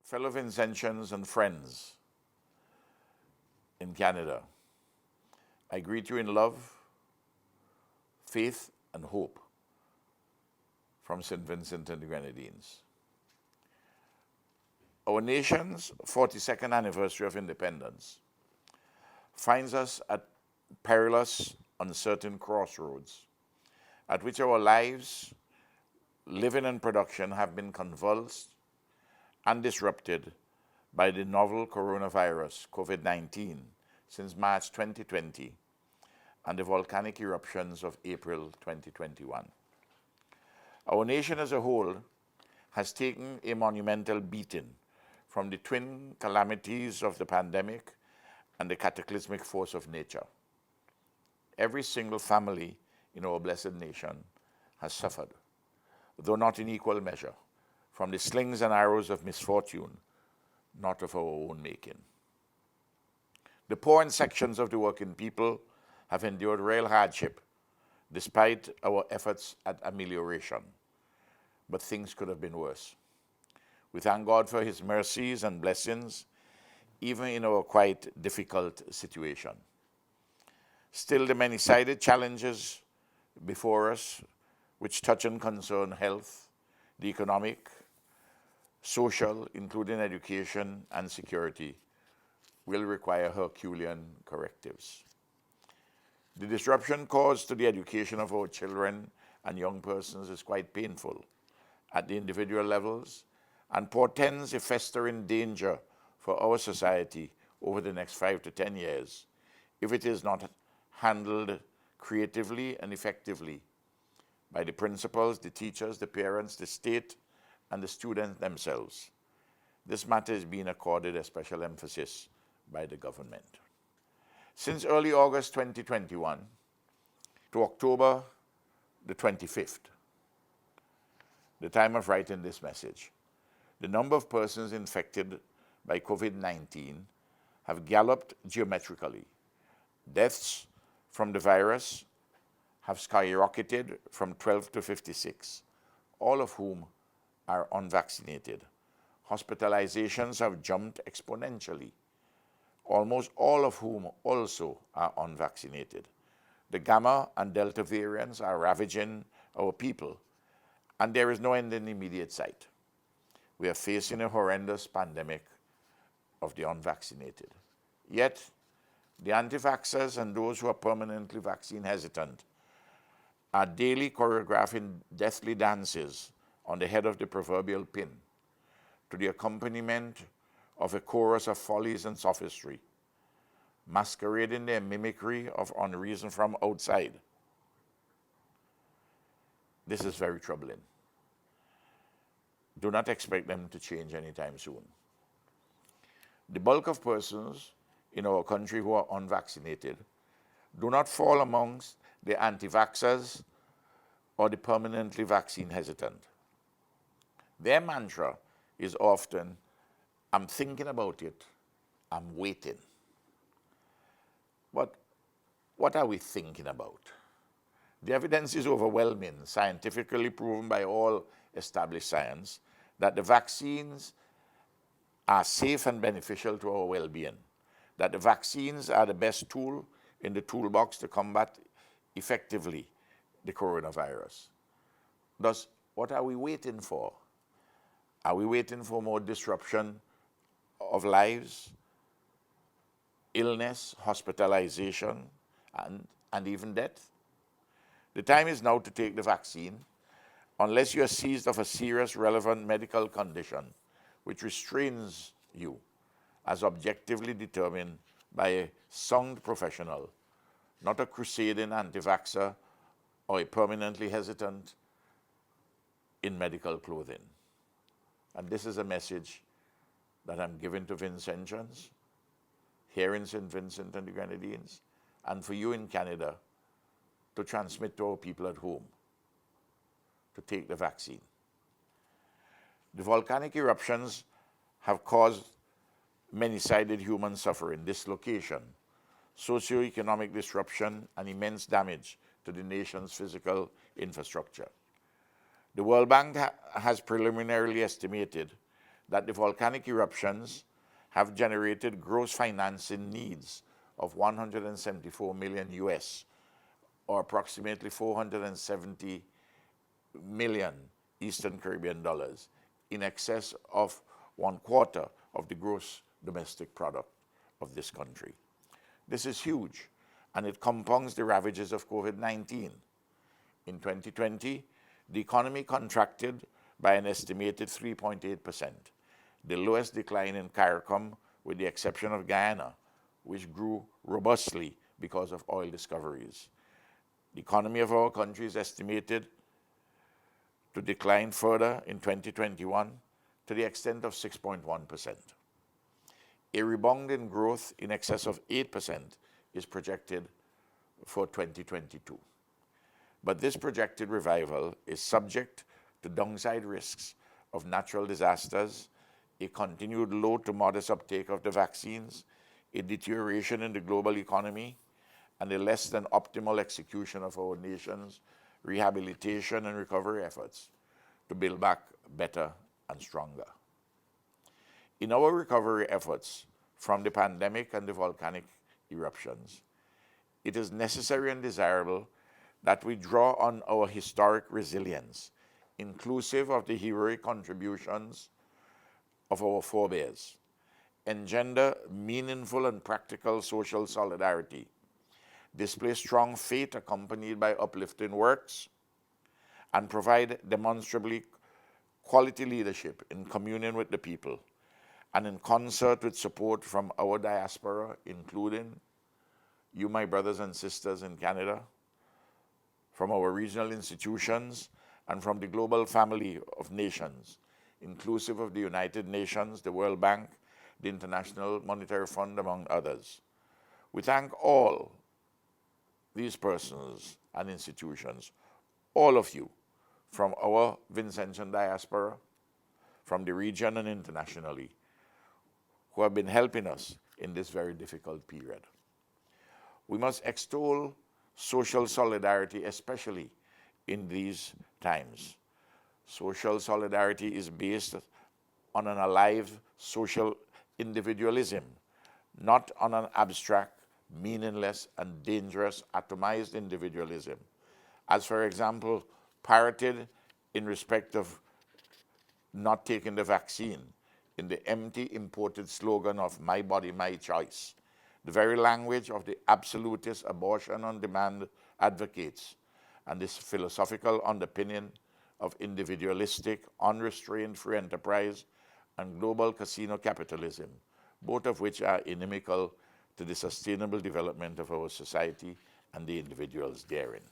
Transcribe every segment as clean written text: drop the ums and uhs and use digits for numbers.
Fellow Vincentians and friends in Canada, I greet you in love, faith, and hope from St. Vincent and the Grenadines. Our nation's 42nd anniversary of independence finds us at perilous, uncertain crossroads at which our lives, living and production, have been convulsed and disrupted by the novel coronavirus, COVID-19, since March 2020 and the volcanic eruptions of April 2021. Our nation as a whole has taken a monumental beating from the twin calamities of the pandemic and the cataclysmic force of nature. Every single family in our blessed nation has suffered, though not in equal measure, from the slings and arrows of misfortune, not of our own making. The poor and sections of the working people have endured real hardship despite our efforts at amelioration, but things could have been worse. We thank God for His mercies and blessings, even in our quite difficult situation. Still, the many-sided challenges before us, which touch and concern health, the economic, social, including education and security, will require Herculean correctives. The disruption caused to the education of our children and young persons is quite painful at the individual levels and portends a festering danger for our society over the next 5 to 10 years if it is not handled creatively and effectively by the principals, the teachers, the parents, the state, and the students themselves. This matter is being accorded a special emphasis by the government. Since early August 2021 to October the 25th, the time of writing this message, the number of persons infected by COVID-19 have galloped geometrically. Deaths from the virus have skyrocketed from 12 to 56, all of whom are unvaccinated. Hospitalizations have jumped exponentially, almost all of whom also are unvaccinated. The Gamma and Delta variants are ravaging our people, and there is no end in immediate sight. We are facing a horrendous pandemic of the unvaccinated. Yet, the anti-vaxxers and those who are permanently vaccine hesitant are daily choreographing deathly dances on the head of the proverbial pin to the accompaniment of a chorus of follies and sophistry, masquerading their mimicry of unreason from outside. This is very troubling. Do not expect them to change anytime soon. The bulk of persons in our country who are unvaccinated do not fall amongst the anti-vaxxers or the permanently vaccine hesitant. Their mantra is often, I'm thinking about it, I'm waiting. But what are we thinking about? The evidence is overwhelming, scientifically proven by all established science, that the vaccines are safe and beneficial to our well-being, that the vaccines are the best tool in the toolbox to combat effectively the coronavirus. Thus, what are we waiting for? Are we waiting for more disruption of lives, illness, hospitalization, and even death? The time is now to take the vaccine, unless you are seized of a serious, relevant medical condition which restrains you as objectively determined by a sound professional, not a crusading anti-vaxxer or a permanently hesitant in medical clothing. And this is a message that I'm giving to Vincentians here in St. Vincent and the Grenadines, and for you in Canada to transmit to our people at home to take the vaccine. The volcanic eruptions have caused many-sided human suffering, dislocation, socio-economic disruption, and immense damage to the nation's physical infrastructure. The World Bank has preliminarily estimated that the volcanic eruptions have generated gross financing needs of 174 million US, or approximately 470 million Eastern Caribbean dollars, in excess of 1/4 of the gross domestic product of this country. This is huge, and it compounds the ravages of COVID-19. In 2020, the economy contracted by an estimated 3.8%, the lowest decline in CARICOM with the exception of Guyana, which grew robustly because of oil discoveries. The economy of our country is estimated to decline further in 2021 to the extent of 6.1%. A rebound in growth in excess of 8% is projected for 2022. But this projected revival is subject to downside risks of natural disasters, a continued low to modest uptake of the vaccines, a deterioration in the global economy, and a less than optimal execution of our nation's rehabilitation and recovery efforts to build back better and stronger. In our recovery efforts from the pandemic and the volcanic eruptions, it is necessary and desirable that we draw on our historic resilience, inclusive of the heroic contributions of our forebears, engender meaningful and practical social solidarity, display strong faith accompanied by uplifting works, and provide demonstrably quality leadership in communion with the people and in concert with support from our diaspora, including you, my brothers and sisters in Canada, from our regional institutions, and from the global family of nations, inclusive of the United Nations, the World Bank, the International Monetary Fund, among others. We thank all these persons and institutions, all of you, from our Vincentian diaspora, from the region and internationally, who have been helping us in this very difficult period. We must extol social solidarity, especially in these times. Social solidarity is based on an alive social individualism, not on an abstract, meaningless, and dangerous atomized individualism, as, for example, parroted in respect of not taking the vaccine in the empty imported slogan of "my body, my choice," the very language of the absolutist abortion on demand advocates, and this philosophical underpinning of individualistic, unrestrained free enterprise and global casino capitalism, both of which are inimical to the sustainable development of our society and the individuals therein.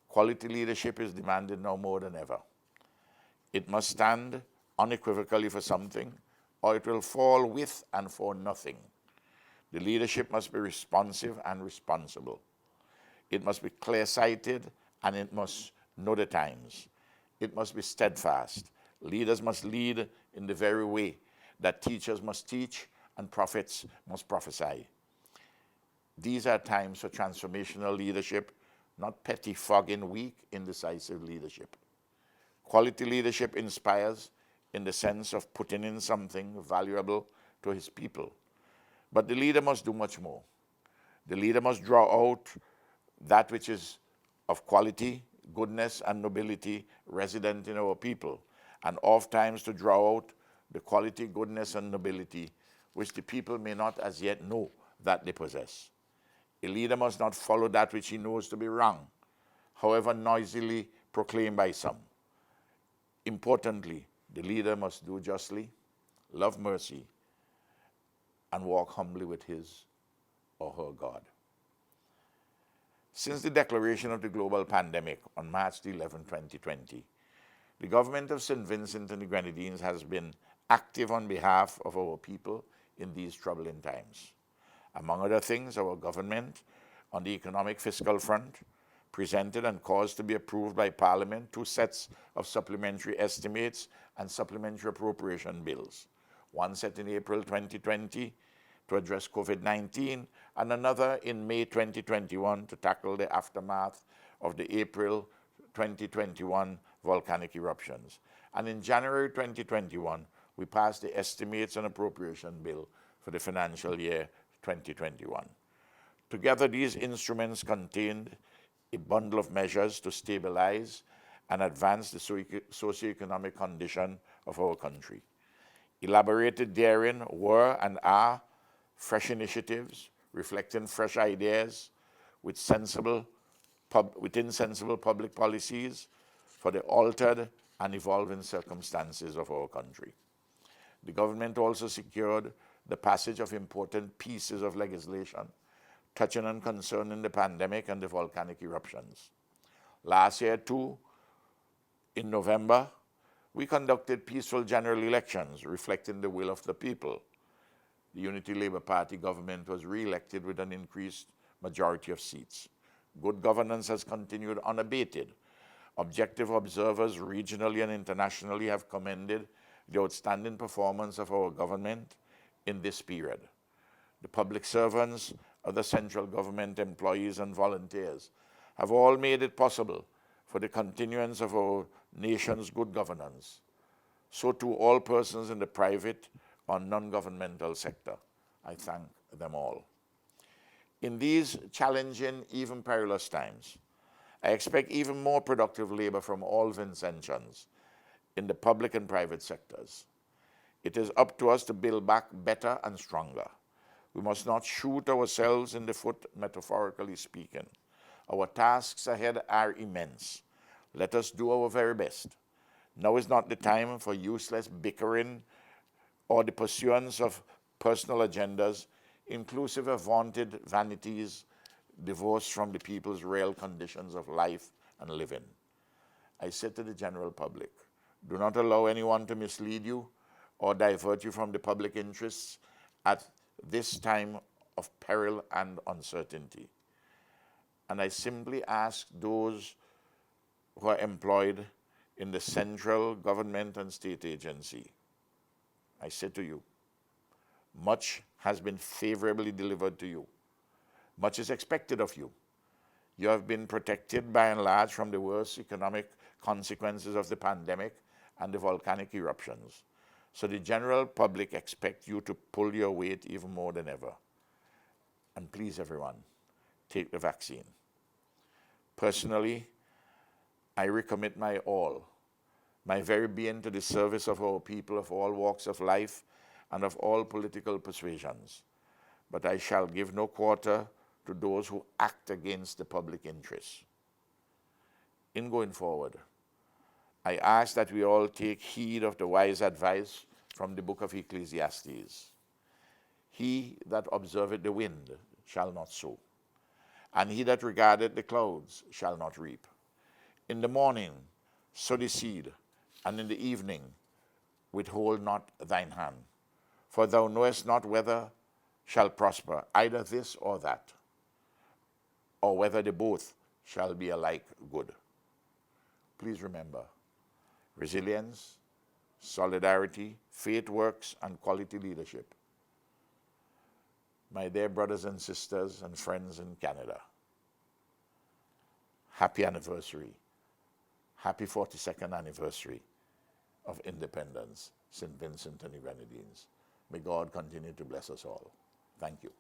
Quality leadership is demanded now more than ever. It must stand unequivocally for something, or it will fall with and for nothing. The leadership must be responsive and responsible. It must be clear-sighted, and it must know the times. It must be steadfast. Leaders must lead in the very way that teachers must teach and prophets must prophesy. These are times for transformational leadership, not pettifogging, weak, indecisive leadership. Quality leadership inspires in the sense of putting in something valuable to his people. But the leader must do much more. The leader must draw out that which is of quality, goodness, and nobility resident in our people, and oftentimes to draw out the quality, goodness, and nobility which the people may not as yet know that they possess. A leader must not follow that which he knows to be wrong, however noisily proclaimed by some. Importantly, the leader must do justly, love mercy, and walk humbly with his or her God. Since the declaration of the global pandemic on March 11, 2020, the government of St. Vincent and the Grenadines has been active on behalf of our people in these troubling times. Among other things, our government, on the economic fiscal front, presented and caused to be approved by Parliament 2 sets of supplementary estimates and supplementary appropriation bills, one set in April 2020 to address COVID-19, and another in May 2021 to tackle the aftermath of the April 2021 volcanic eruptions, and in January 2021 we passed the Estimates and Appropriation Bill for the financial year 2021. Together, these instruments contained a bundle of measures to stabilize and advance the socioeconomic condition of our country. Elaborated therein were and are fresh initiatives reflecting fresh ideas within sensible public policies for the altered and evolving circumstances of our country. The government also secured the passage of important pieces of legislation touching and concerning the pandemic and the volcanic eruptions. Last year, too, in November, we conducted peaceful general elections reflecting the will of the people. The Unity Labour Party government was re-elected with an increased majority of seats. Good governance has continued unabated. Objective observers regionally and internationally have commended the outstanding performance of our government in this period. The public servants, other central government employees and volunteers have all made it possible for the continuance of our nation's good governance. So too all persons in the private or non-governmental sector. I thank them all. In these challenging, even perilous times, I expect even more productive labor from all Vincentians in the public and private sectors. It is up to us to build back better and stronger. We must not shoot ourselves in the foot, metaphorically speaking. Our tasks ahead are immense. Let us do our very best. Now is not the time for useless bickering or the pursuance of personal agendas, inclusive of vaunted vanities divorced from the people's real conditions of life and living. I say to the general public, do not allow anyone to mislead you or divert you from the public interests at this time of peril and uncertainty. And I simply ask those who are employed in the central government and state agency, I say to you, much has been favorably delivered to you. Much is expected of you. You have been protected by and large from the worst economic consequences of the pandemic and the volcanic eruptions. So the general public expect you to pull your weight even more than ever. And please, everyone, take the vaccine. Personally, I recommit my all, my very being to the service of our people of all walks of life and of all political persuasions. But I shall give no quarter to those who act against the public interest. In going forward, I ask that we all take heed of the wise advice from the book of Ecclesiastes. He that observeth the wind shall not sow, and he that regardeth the clouds shall not reap. In the morning sow the seed, and in the evening withhold not thine hand. For thou knowest not whether shall prosper, either this or that, or whether the both shall be alike good. Please remember, resilience, solidarity, faith works, and quality leadership. My dear brothers and sisters and friends in Canada, happy anniversary. Happy 42nd anniversary of independence, St. Vincent and the Grenadines. May God continue to bless us all. Thank you.